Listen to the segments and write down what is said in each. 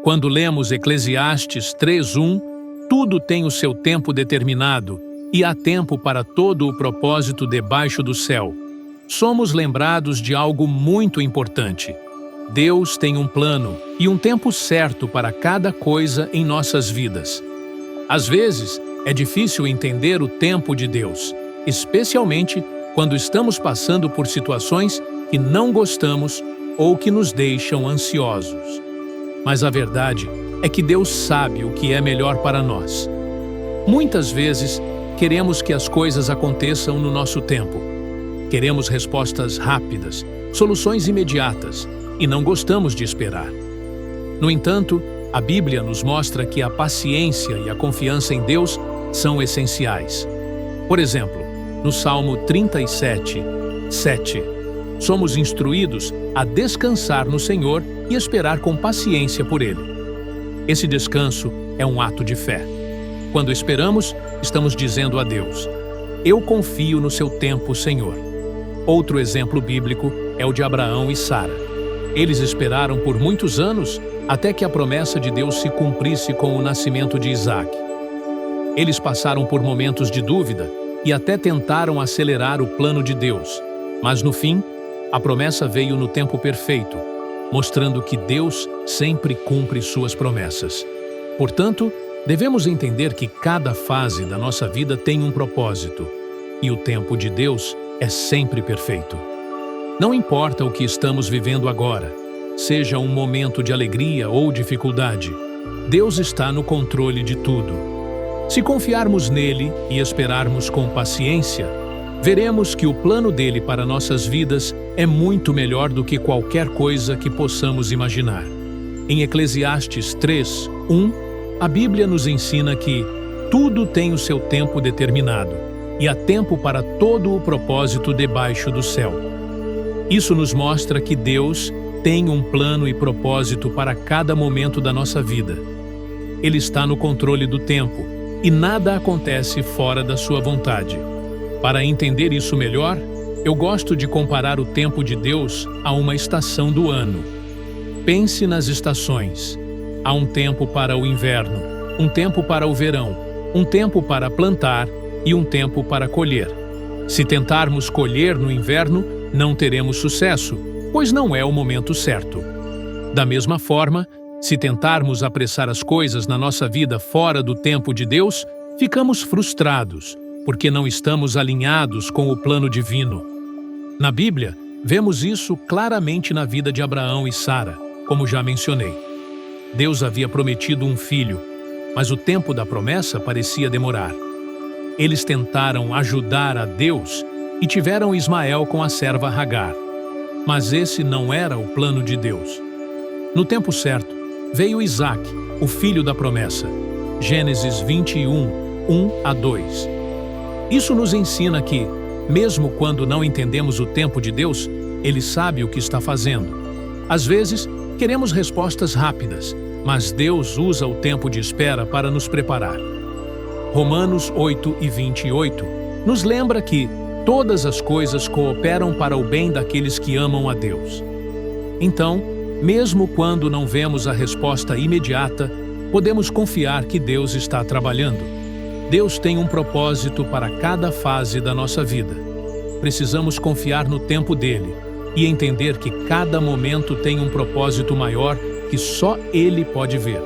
Quando lemos Eclesiastes 3:1, tudo tem o seu tempo determinado e há tempo para todo o propósito debaixo do céu. Somos lembrados de algo muito importante. Deus tem um plano e um tempo certo para cada coisa em nossas vidas. Às vezes, é difícil entender o tempo de Deus, especialmente quando estamos passando por situações que não gostamos ou que nos deixam ansiosos. Mas a verdade é que Deus sabe o que é melhor para nós. Muitas vezes, queremos que as coisas aconteçam no nosso tempo. Queremos respostas rápidas, soluções imediatas, e não gostamos de esperar. No entanto, a Bíblia nos mostra que a paciência e a confiança em Deus são essenciais. Por exemplo, no Salmo 37:7, somos instruídos a descansar no Senhor e esperar com paciência por Ele. Esse descanso é um ato de fé. Quando esperamos, estamos dizendo a Deus: "Eu confio no seu tempo, Senhor." Outro exemplo bíblico é o de Abraão e Sara. Eles esperaram por muitos anos até que a promessa de Deus se cumprisse com o nascimento de Isaac. Eles passaram por momentos de dúvida e até tentaram acelerar o plano de Deus, mas no fim, a promessa veio no tempo perfeito, mostrando que Deus sempre cumpre suas promessas. Portanto, devemos entender que cada fase da nossa vida tem um propósito, e o tempo de Deus é sempre perfeito. Não importa o que estamos vivendo agora, seja um momento de alegria ou dificuldade, Deus está no controle de tudo. Se confiarmos nele e esperarmos com paciência, veremos que o plano dele para nossas vidas é muito melhor do que qualquer coisa que possamos imaginar. Em Eclesiastes 3:1, a Bíblia nos ensina que tudo tem o seu tempo determinado e há tempo para todo o propósito debaixo do céu. Isso nos mostra que Deus tem um plano e propósito para cada momento da nossa vida. Ele está no controle do tempo e nada acontece fora da sua vontade. Para entender isso melhor, eu gosto de comparar o tempo de Deus a uma estação do ano. Pense nas estações. Há um tempo para o inverno, um tempo para o verão, um tempo para plantar e um tempo para colher. Se tentarmos colher no inverno, não teremos sucesso, pois não é o momento certo. Da mesma forma, se tentarmos apressar as coisas na nossa vida fora do tempo de Deus, ficamos frustrados, porque não estamos alinhados com o plano divino. Na Bíblia, vemos isso claramente na vida de Abraão e Sara, como já mencionei. Deus havia prometido um filho, mas o tempo da promessa parecia demorar. Eles tentaram ajudar a Deus e tiveram Ismael com a serva Agar. Mas esse não era o plano de Deus. No tempo certo, veio Isaac, o filho da promessa. Gênesis 21:1-2. Isso nos ensina que, mesmo quando não entendemos o tempo de Deus, Ele sabe o que está fazendo. Às vezes, queremos respostas rápidas, mas Deus usa o tempo de espera para nos preparar. Romanos 8:28 nos lembra que todas as coisas cooperam para o bem daqueles que amam a Deus. Então, mesmo quando não vemos a resposta imediata, podemos confiar que Deus está trabalhando. Deus tem um propósito para cada fase da nossa vida. Precisamos confiar no tempo dele e entender que cada momento tem um propósito maior que só ele pode ver.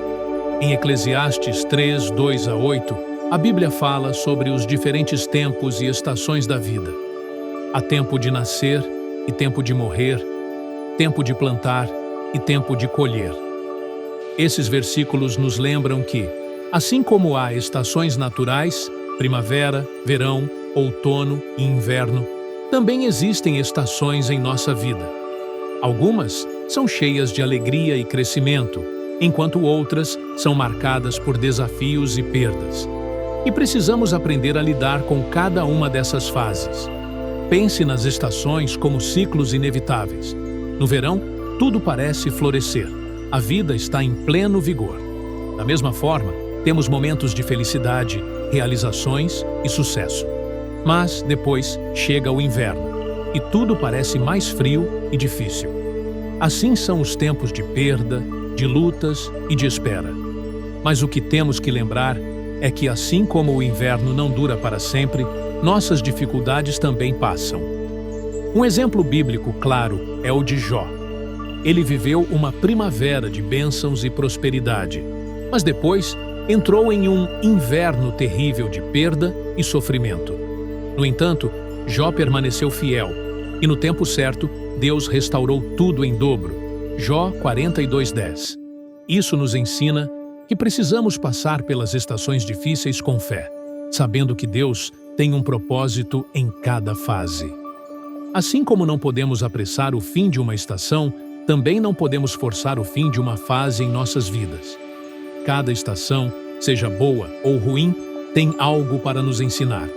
Em Eclesiastes 3:2-8, a Bíblia fala sobre os diferentes tempos e estações da vida. Há tempo de nascer e tempo de morrer, tempo de plantar e tempo de colher. Esses versículos nos lembram que, assim como há estações naturais, primavera, verão, outono e inverno, também existem estações em nossa vida. Algumas são cheias de alegria e crescimento, enquanto outras são marcadas por desafios e perdas. E precisamos aprender a lidar com cada uma dessas fases. Pense nas estações como ciclos inevitáveis. No verão, tudo parece florescer. A vida está em pleno vigor. Da mesma forma, temos momentos de felicidade, realizações e sucesso. Mas, depois, chega o inverno, e tudo parece mais frio e difícil. Assim são os tempos de perda, de lutas e de espera. Mas o que temos que lembrar é que, assim como o inverno não dura para sempre, nossas dificuldades também passam. Um exemplo bíblico claro é o de Jó. Ele viveu uma primavera de bênçãos e prosperidade, mas depois entrou em um inverno terrível de perda e sofrimento. No entanto, Jó permaneceu fiel, e no tempo certo, Deus restaurou tudo em dobro. Jó 42:10. Isso nos ensina que precisamos passar pelas estações difíceis com fé, sabendo que Deus tem um propósito em cada fase. Assim como não podemos apressar o fim de uma estação, também não podemos forçar o fim de uma fase em nossas vidas. Cada estação, seja boa ou ruim, tem algo para nos ensinar.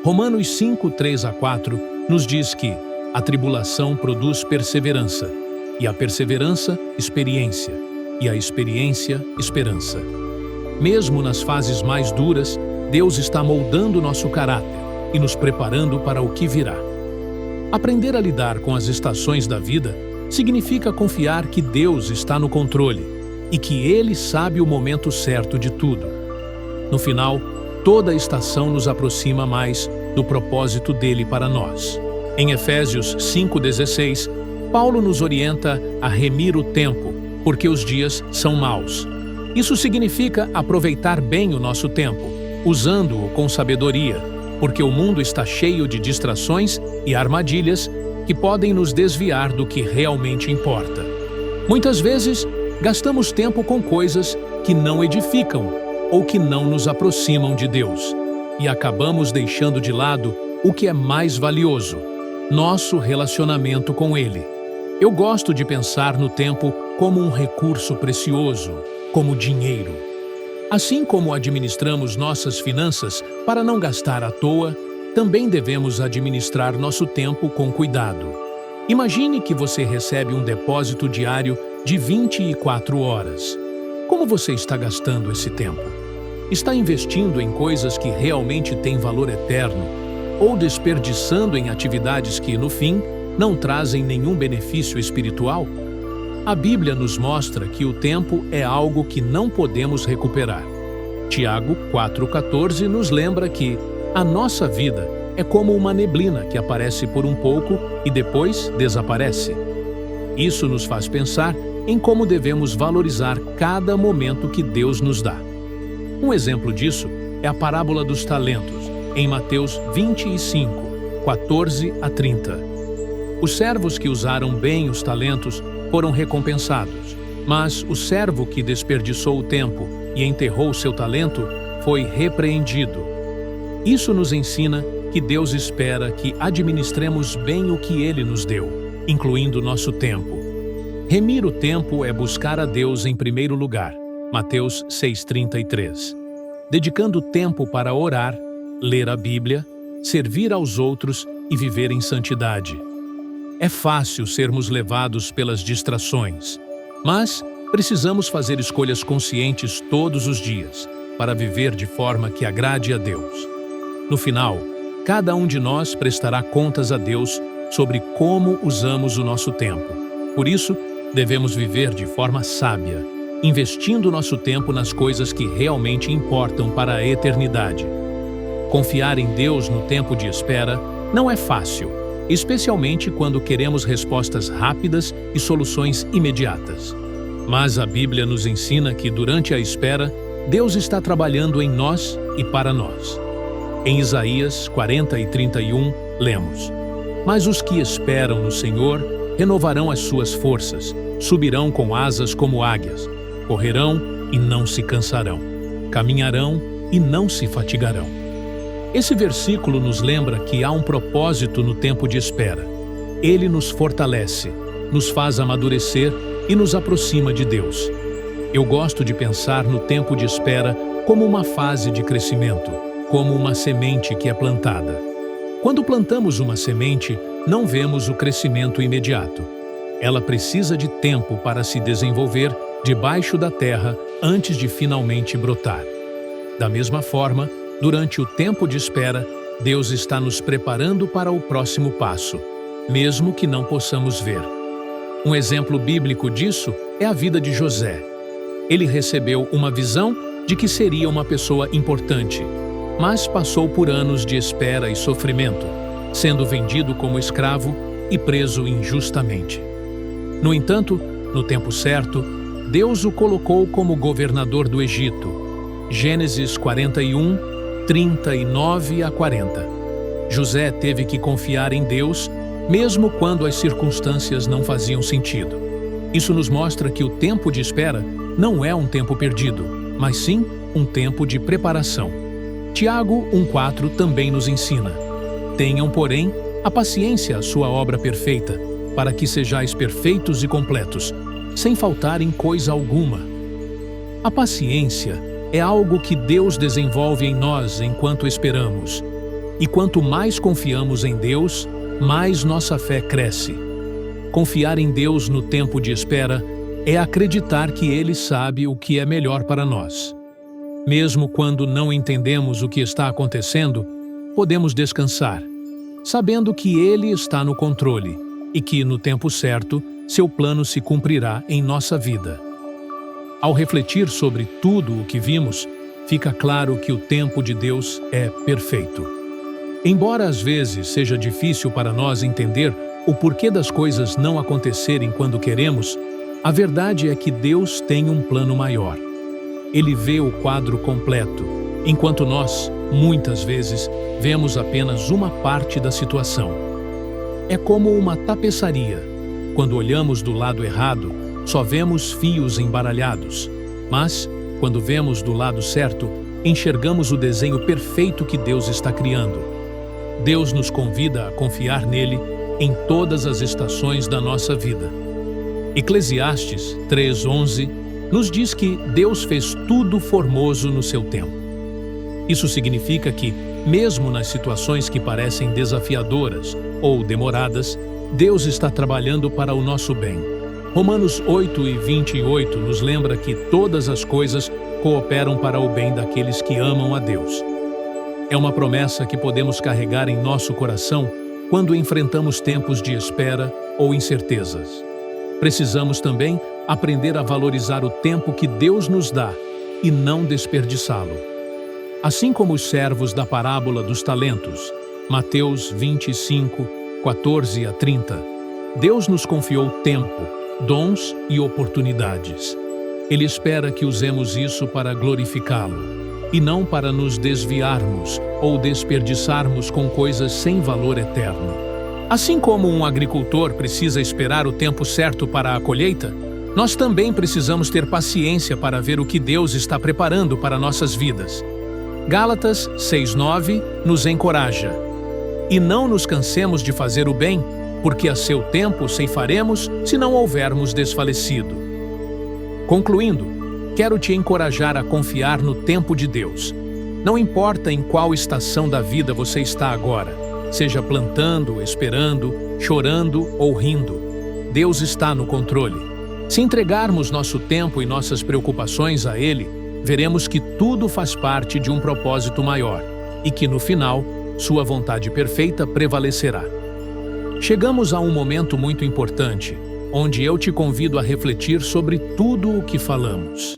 Romanos 5:3-4 nos diz que a tribulação produz perseverança, e a perseverança, experiência, e a experiência, esperança. Mesmo nas fases mais duras, Deus está moldando nosso caráter e nos preparando para o que virá. Aprender a lidar com as estações da vida significa confiar que Deus está no controle e que Ele sabe o momento certo de tudo. No final, toda estação nos aproxima mais do propósito dele para nós. Em Efésios 5:16, Paulo nos orienta a remir o tempo, porque os dias são maus. Isso significa aproveitar bem o nosso tempo, usando-o com sabedoria, porque o mundo está cheio de distrações e armadilhas que podem nos desviar do que realmente importa. Muitas vezes, gastamos tempo com coisas que não edificam ou que não nos aproximam de Deus, e acabamos deixando de lado o que é mais valioso: nosso relacionamento com Ele. Eu gosto de pensar no tempo como um recurso precioso, como dinheiro. Assim como administramos nossas finanças para não gastar à toa, também devemos administrar nosso tempo com cuidado. Imagine que você recebe um depósito diário de 24 horas. Como você está gastando esse tempo? Está investindo em coisas que realmente têm valor eterno ou desperdiçando em atividades que, no fim, não trazem nenhum benefício espiritual? A Bíblia nos mostra que o tempo é algo que não podemos recuperar. Tiago 4,14 nos lembra que a nossa vida é como uma neblina que aparece por um pouco e depois desaparece. Isso nos faz pensar em como devemos valorizar cada momento que Deus nos dá. Um exemplo disso é a parábola dos talentos, em Mateus 25:14-30. Os servos que usaram bem os talentos foram recompensados, mas o servo que desperdiçou o tempo e enterrou seu talento foi repreendido. Isso nos ensina que Deus espera que administremos bem o que Ele nos deu, incluindo nosso tempo. Remir o tempo é buscar a Deus em primeiro lugar, Mateus 6:33. Dedicando tempo para orar, ler a Bíblia, servir aos outros e viver em santidade. É fácil sermos levados pelas distrações, mas precisamos fazer escolhas conscientes todos os dias para viver de forma que agrade a Deus. No final, cada um de nós prestará contas a Deus sobre como usamos o nosso tempo. Por isso, devemos viver de forma sábia, investindo nosso tempo nas coisas que realmente importam para a eternidade. Confiar em Deus no tempo de espera não é fácil, especialmente quando queremos respostas rápidas e soluções imediatas. Mas a Bíblia nos ensina que, durante a espera, Deus está trabalhando em nós e para nós. Em Isaías 40:31, lemos: Mas os que esperam no Senhor renovarão as suas forças, subirão com asas como águias, correrão e não se cansarão, caminharão e não se fatigarão. Esse versículo nos lembra que há um propósito no tempo de espera. Ele nos fortalece, nos faz amadurecer e nos aproxima de Deus. Eu gosto de pensar no tempo de espera como uma fase de crescimento, como uma semente que é plantada. Quando plantamos uma semente, não vemos o crescimento imediato. Ela precisa de tempo para se desenvolver debaixo da terra antes de finalmente brotar. Da mesma forma, durante o tempo de espera, Deus está nos preparando para o próximo passo, mesmo que não possamos ver. Um exemplo bíblico disso é a vida de José. Ele recebeu uma visão de que seria uma pessoa importante, mas passou por anos de espera e sofrimento, sendo vendido como escravo e preso injustamente. No entanto, no tempo certo, Deus o colocou como governador do Egito. Gênesis 41, 39 a 40. José teve que confiar em Deus, mesmo quando as circunstâncias não faziam sentido. Isso nos mostra que o tempo de espera não é um tempo perdido, mas sim um tempo de preparação. Tiago 1,4 também nos ensina: tenham, porém, a paciência, a sua obra perfeita, para que sejais perfeitos e completos, sem faltar em coisa alguma. A paciência é algo que Deus desenvolve em nós enquanto esperamos. E quanto mais confiamos em Deus, mais nossa fé cresce. Confiar em Deus no tempo de espera é acreditar que Ele sabe o que é melhor para nós. Mesmo quando não entendemos o que está acontecendo, podemos descansar, sabendo que Ele está no controle e que, no tempo certo, seu plano se cumprirá em nossa vida. Ao refletir sobre tudo o que vimos, fica claro que o tempo de Deus é perfeito. Embora às vezes seja difícil para nós entender o porquê das coisas não acontecerem quando queremos, a verdade é que Deus tem um plano maior. Ele vê o quadro completo, enquanto nós, muitas vezes, vemos apenas uma parte da situação. É como uma tapeçaria. Quando olhamos do lado errado, só vemos fios embaralhados. Mas, quando vemos do lado certo, enxergamos o desenho perfeito que Deus está criando. Deus nos convida a confiar nele em todas as estações da nossa vida. Eclesiastes 3:11 nos diz que Deus fez tudo formoso no seu tempo. Isso significa que, mesmo nas situações que parecem desafiadoras ou demoradas, Deus está trabalhando para o nosso bem. Romanos 8:28 nos lembra que todas as coisas cooperam para o bem daqueles que amam a Deus. É uma promessa que podemos carregar em nosso coração quando enfrentamos tempos de espera ou incertezas. Precisamos também aprender a valorizar o tempo que Deus nos dá e não desperdiçá-lo. Assim como os servos da parábola dos talentos, Mateus 25, 14 a 30, Deus nos confiou tempo, dons e oportunidades. Ele espera que usemos isso para glorificá-lo, e não para nos desviarmos ou desperdiçarmos com coisas sem valor eterno. Assim como um agricultor precisa esperar o tempo certo para a colheita, nós também precisamos ter paciência para ver o que Deus está preparando para nossas vidas. Gálatas 6:9 nos encoraja: e não nos cansemos de fazer o bem, porque a seu tempo ceifaremos se não houvermos desfalecido. Concluindo, quero te encorajar a confiar no tempo de Deus. Não importa em qual estação da vida você está agora, seja plantando, esperando, chorando ou rindo, Deus está no controle. Se entregarmos nosso tempo e nossas preocupações a Ele, veremos que tudo faz parte de um propósito maior e que, no final, sua vontade perfeita prevalecerá. Chegamos a um momento muito importante, onde eu te convido a refletir sobre tudo o que falamos.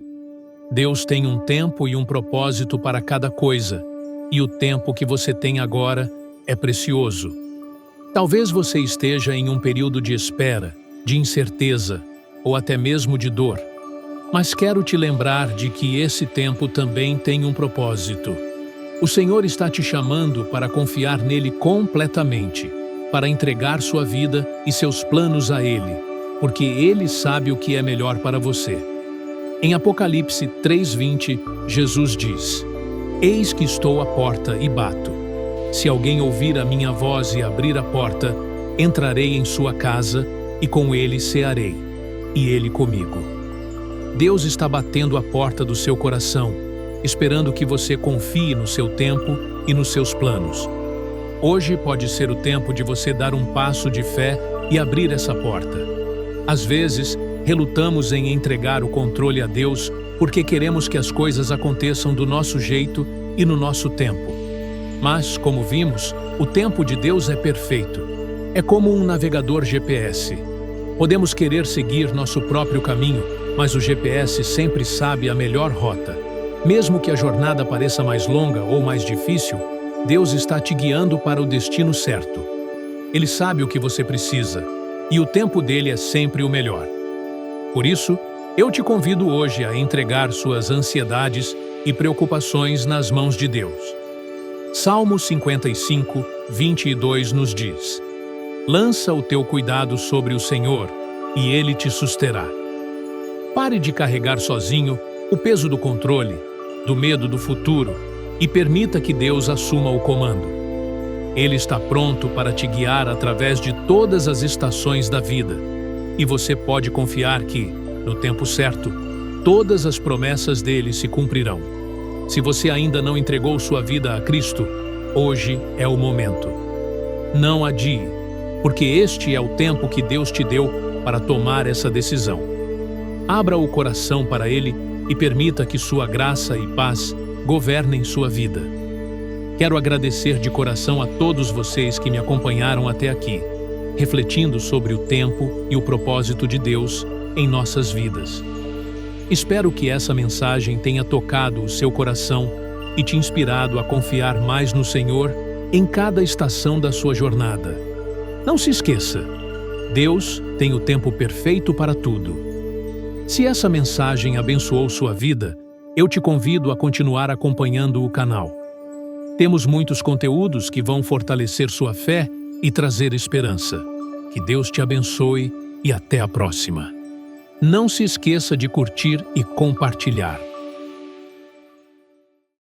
Deus tem um tempo e um propósito para cada coisa, e o tempo que você tem agora é precioso. Talvez você esteja em um período de espera, de incerteza ou até mesmo de dor, mas quero te lembrar de que esse tempo também tem um propósito. O Senhor está te chamando para confiar nele completamente, para entregar sua vida e seus planos a Ele, porque Ele sabe o que é melhor para você. Em Apocalipse 3:20, Jesus diz: Eis que estou à porta e bato. Se alguém ouvir a minha voz e abrir a porta, entrarei em sua casa e com ele cearei, e ele comigo. Deus está batendo a porta do seu coração, esperando que você confie no seu tempo e nos seus planos. Hoje pode ser o tempo de você dar um passo de fé e abrir essa porta. Às vezes, relutamos em entregar o controle a Deus porque queremos que as coisas aconteçam do nosso jeito e no nosso tempo. Mas, como vimos, o tempo de Deus é perfeito. É como um navegador GPS. Podemos querer seguir nosso próprio caminho, mas o GPS sempre sabe a melhor rota. Mesmo que a jornada pareça mais longa ou mais difícil, Deus está te guiando para o destino certo. Ele sabe o que você precisa, e o tempo dele é sempre o melhor. Por isso, eu te convido hoje a entregar suas ansiedades e preocupações nas mãos de Deus. Salmo 55, 22 nos diz: Lança o teu cuidado sobre o Senhor, e Ele te susterá. Pare de carregar sozinho o peso do controle, do medo do futuro, e permita que Deus assuma o comando. Ele está pronto para te guiar através de todas as estações da vida, e você pode confiar que, no tempo certo, todas as promessas dele se cumprirão. Se você ainda não entregou sua vida a Cristo, hoje é o momento. Não adie, porque este é o tempo que Deus te deu para tomar essa decisão. Abra o coração para Ele e permita que sua graça e paz governem sua vida. Quero agradecer de coração a todos vocês que me acompanharam até aqui, refletindo sobre o tempo e o propósito de Deus em nossas vidas. Espero que essa mensagem tenha tocado o seu coração e te inspirado a confiar mais no Senhor em cada estação da sua jornada. Não se esqueça, Deus tem o tempo perfeito para tudo. Se essa mensagem abençoou sua vida, eu te convido a continuar acompanhando o canal. Temos muitos conteúdos que vão fortalecer sua fé e trazer esperança. Que Deus te abençoe e até a próxima. Não se esqueça de curtir e compartilhar.